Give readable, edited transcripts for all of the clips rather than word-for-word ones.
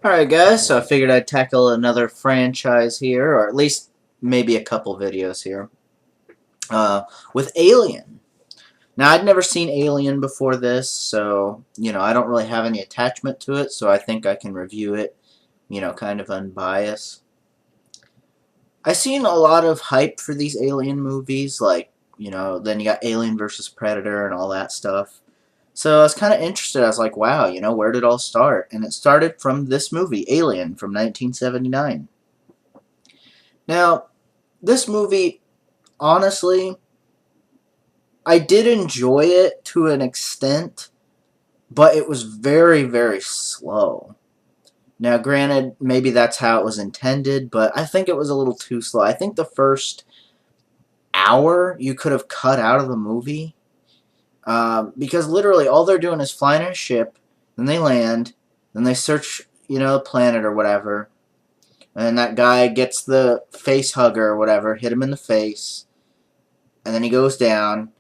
Alright guys, so I figured I'd tackle another franchise here, or at least maybe a couple videos here, uh, with Alien. Now, I'd never seen Alien before this, so, I don't really have any attachment to it, so I think I can review it, kind of unbiased. I've seen a lot of hype for these Alien movies, like, then you got Alien versus Predator and all that stuff. So I was kind of interested. I was like, wow, where did it all start? And it started from this movie, Alien, from 1979. Now, this movie, honestly, I did enjoy it to an extent, but it was very, very slow. Now, granted, maybe that's how it was intended, but I think it was a little too slow. I think the first hour you could have cut out of the movie because literally all they're doing is flying in a ship, then they land, then they search, a planet or whatever, and that guy gets the face hugger or whatever, hit him in the face, and then he goes down,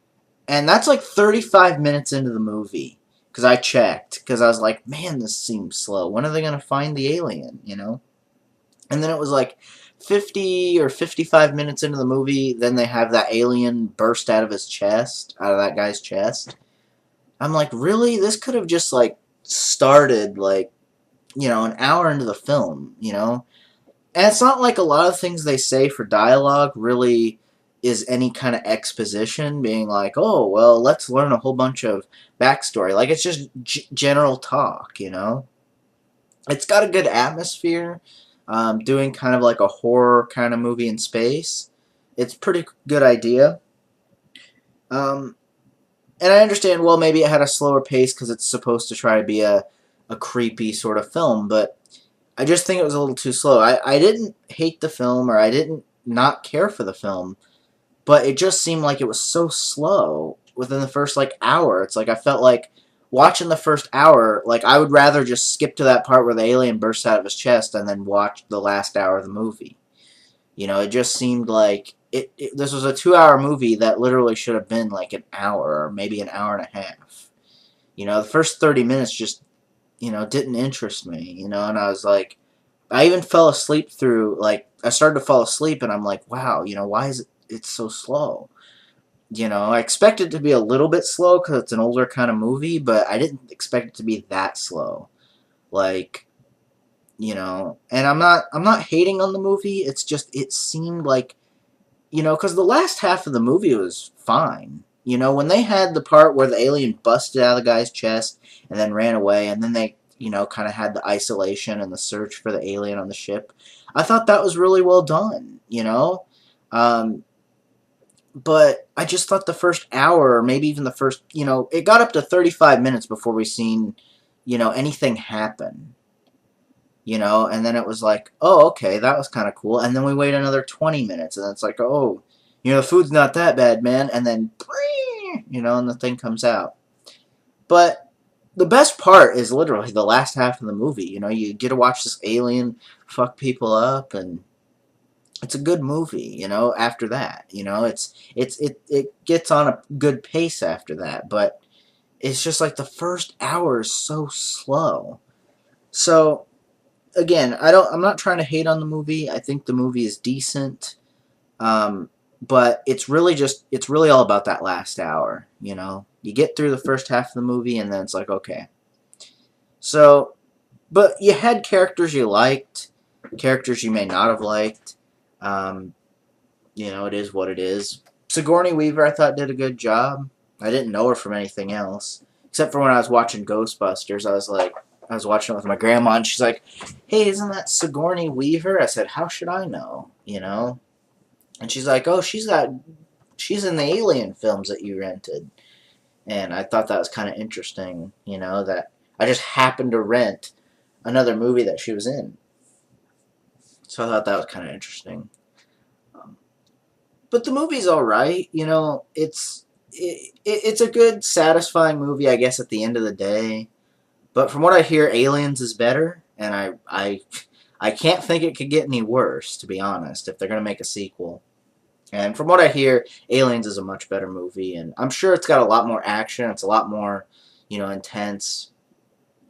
and that's like 35 minutes into the movie. Because I checked. Because I was like, man, this seems slow. When are they going to find the alien, And then it was like 50 or 55 minutes into the movie, then they have that alien burst out of his chest, out of that guy's chest. I'm like, really? This could have just, like, started, like, an hour into the film. And it's not like a lot of things they say for dialogue really is any kind of exposition, being like, oh, well, let's learn a whole bunch of backstory. Like, it's just general talk. It's got a good atmosphere, doing kind of like a horror kind of movie in space. It's a pretty good idea. Um, and I understand, well, maybe it had a slower pace because it's supposed to try to be a creepy sort of film, but I just think it was a little too slow. I didn't hate the film, or I didn't not care for the film, but it just seemed like it was so slow within the first, like, hour. It's like I felt like watching the first hour, like, I would rather just skip to that part where the alien bursts out of his chest and then watch the last hour of the movie. It just seemed like this was a 2-hour movie that literally should have been like an hour or maybe an hour and a half. The first 30 minutes just, didn't interest me, and I was like, I even fell asleep through, like, I started to fall asleep, and I'm like, wow, why is it's so slow? I expected it to be a little bit slow because it's an older kind of movie, but I didn't expect it to be that slow. Like, and I'm not hating on the movie. It's just it seemed like, because the last half of the movie was fine. When they had the part where the alien busted out of the guy's chest and then ran away, and then they, kind of had the isolation and the search for the alien on the ship, I thought that was really well done. Um, but I just thought the first hour, or maybe even the first, it got up to 35 minutes before we seen, anything happen. And then it was like, oh, okay, that was kind of cool. And then we wait another 20 minutes, and it's like, oh, the food's not that bad, man. And then, and the thing comes out. But the best part is literally the last half of the movie. You get to watch this alien fuck people up, and it's a good movie. After that, it gets on a good pace after that. But it's just like the first hour is so slow. So again, I'm not trying to hate on the movie. I think the movie is decent. But it's really all about that last hour, You get through the first half of the movie, and then it's like, okay. So, but you had characters you liked, characters you may not have liked. Um, it is what it is. Sigourney Weaver, I thought, did a good job. I didn't know her from anything else. Except for when I was watching Ghostbusters, I was watching it with my grandma, and she's like, hey, isn't that Sigourney Weaver? I said, how should I know? And she's like, oh, she's in the Alien films that you rented. And I thought that was kind of interesting, that I just happened to rent another movie that she was in. So I thought that was kind of interesting. But the movie's alright, it's a good, satisfying movie, I guess, at the end of the day. But from what I hear, Aliens is better, and I can't think it could get any worse, to be honest, if they're going to make a sequel. And from what I hear, Aliens is a much better movie, and I'm sure it's got a lot more action, it's a lot more, intense.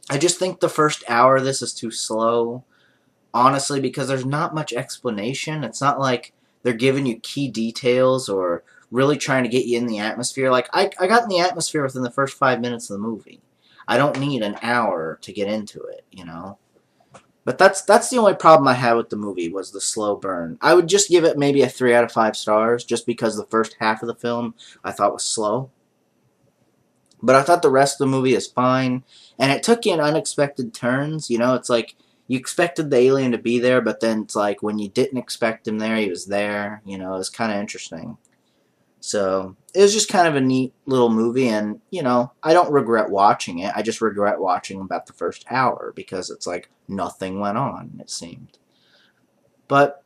I just think the first hour of this is too slow, honestly, because there's not much explanation. It's not like they're giving you key details or really trying to get you in the atmosphere. Like, I got in the atmosphere within the first 5 minutes of the movie. I don't need an hour to get into it, you know? But that's the only problem I had with the movie, was the slow burn. I would just give it maybe a 3 out of 5 stars, just because the first half of the film I thought was slow. But I thought the rest of the movie is fine, and it took you in unexpected turns. You know, it's like you expected the alien to be there, but then it's like when you didn't expect him there, he was there. You know, it was kind of interesting. So it was just kind of a neat little movie, and you know, I don't regret watching it. I just regret watching about the first hour because it's like nothing went on, it seemed. But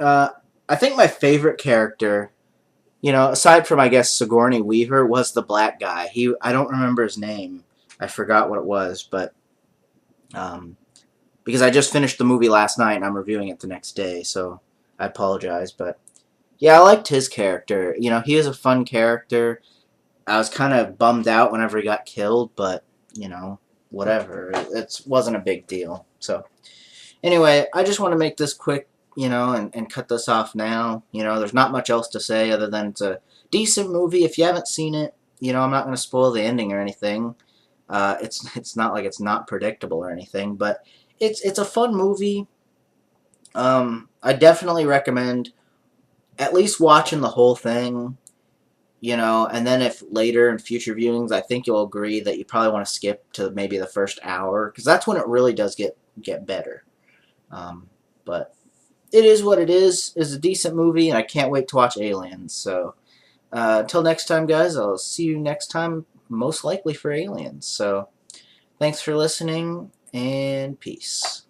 uh, I think my favorite character, you know, aside from I guess Sigourney Weaver, was the black guy. I don't remember his name. I forgot what it was, but um, because I just finished the movie last night and I'm reviewing it the next day, so I apologize. But yeah, I liked his character. You know, he was a fun character. I was kind of bummed out whenever he got killed, but you know, whatever. It wasn't a big deal. So anyway, I just want to make this quick, you know, and cut this off now. You know, there's not much else to say other than it's a decent movie. If you haven't seen it, you know, I'm not going to spoil the ending or anything. It's not like it's not predictable or anything, but it's a fun movie. I definitely recommend at least watching the whole thing. You know, and then if later in future viewings, I think you'll agree that you probably want to skip to maybe the first hour, because that's when it really does get better. But it is what it is. It's a decent movie, and I can't wait to watch Aliens. So until next time, guys, I'll see you next time, most likely for Aliens. So thanks for listening, and peace.